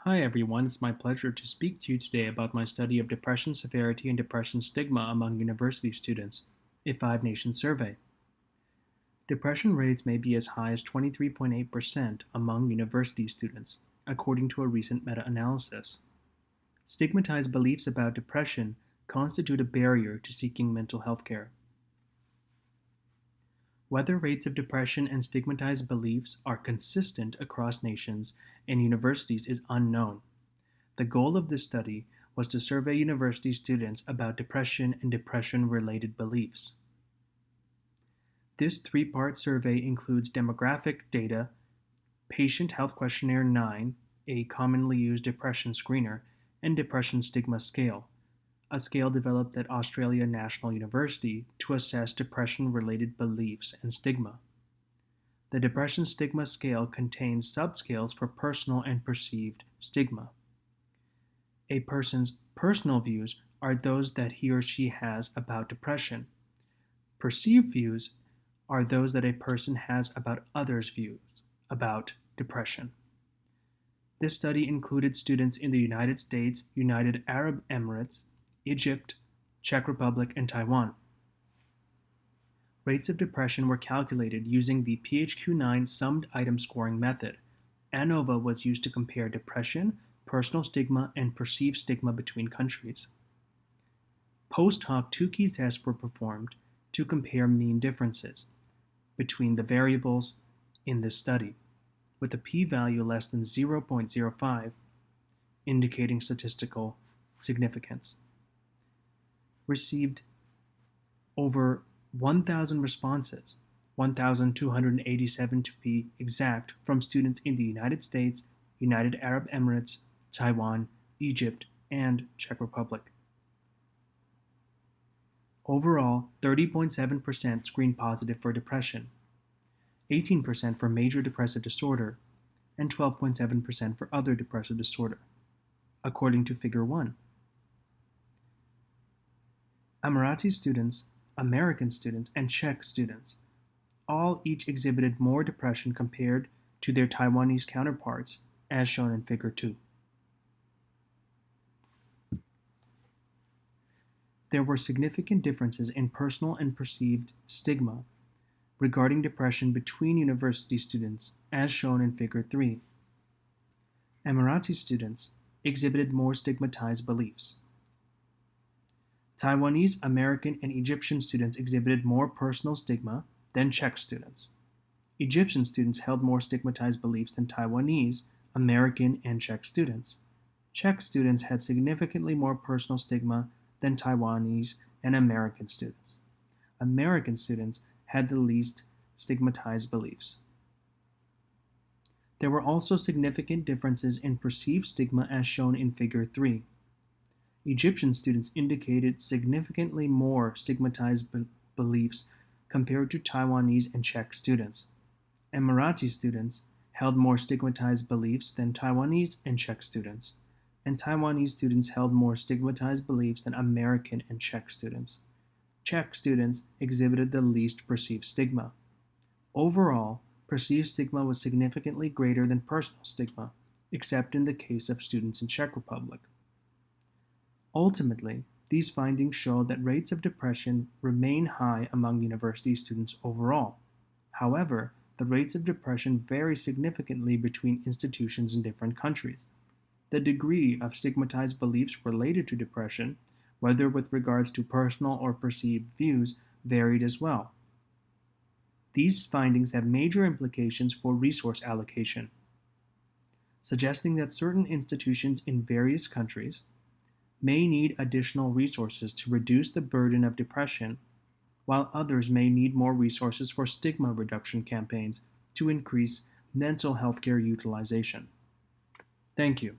Hi everyone, it's my pleasure to speak to you today about my study of depression severity and depression stigma among university students, a five-nation survey. Depression rates may be as high as 23.8% among university students, according to a recent meta-analysis. Stigmatized beliefs about depression constitute a barrier to seeking mental health care. Whether rates of depression and stigmatized beliefs are consistent across nations and universities is unknown. The goal of this study was to survey university students about depression and depression-related beliefs. This three-part survey includes demographic data, Patient Health Questionnaire 9, a commonly used depression screener, and Depression Stigma Scale, a scale developed at Australia National University to assess depression-related beliefs and stigma. The Depression Stigma Scale contains subscales for personal and perceived stigma. A person's personal views are those that he or she has about depression. Perceived views are those that a person has about others' views about depression. This study included students in the United States, United Arab Emirates, Egypt, Czech Republic, and Taiwan. Rates of depression were calculated using the PHQ-9 summed item scoring method. ANOVA was used to compare depression, personal stigma, and perceived stigma between countries. Post hoc two key tests were performed to compare mean differences between the variables in this study, with a p-value less than 0.05 indicating statistical significance. Received over 1,000 responses, 1,287 to be exact, from students in the United States, United Arab Emirates, Taiwan, Egypt, and Czech Republic. Overall, 30.7% screened positive for depression, 18% for major depressive disorder, and 12.7% for other depressive disorder, according to Figure 1. Emirati students, American students, and Czech students all each exhibited more depression compared to their Taiwanese counterparts, as shown in Figure 2. There were significant differences in personal and perceived stigma regarding depression between university students, as shown in Figure 3. Emirati students exhibited more stigmatized beliefs. Taiwanese, American, and Egyptian students exhibited more personal stigma than Czech students. Egyptian students held more stigmatized beliefs than Taiwanese, American, and Czech students. Czech students had significantly more personal stigma than Taiwanese and American students. American students had the least stigmatized beliefs. There were also significant differences in perceived stigma as shown in Figure 3. Egyptian students indicated significantly more stigmatized beliefs compared to Taiwanese and Czech students. Emirati students held more stigmatized beliefs than Taiwanese and Czech students, and Taiwanese students held more stigmatized beliefs than American and Czech students. Czech students exhibited the least perceived stigma. Overall, perceived stigma was significantly greater than personal stigma, except in the case of students in Czech Republic. Ultimately, these findings show that rates of depression remain high among university students overall. However, the rates of depression vary significantly between institutions in different countries. The degree of stigmatized beliefs related to depression, whether with regards to personal or perceived views, varied as well. These findings have major implications for resource allocation, suggesting that certain institutions in various countries may need additional resources to reduce the burden of depression, while others may need more resources for stigma reduction campaigns to increase mental health care utilization. Thank you.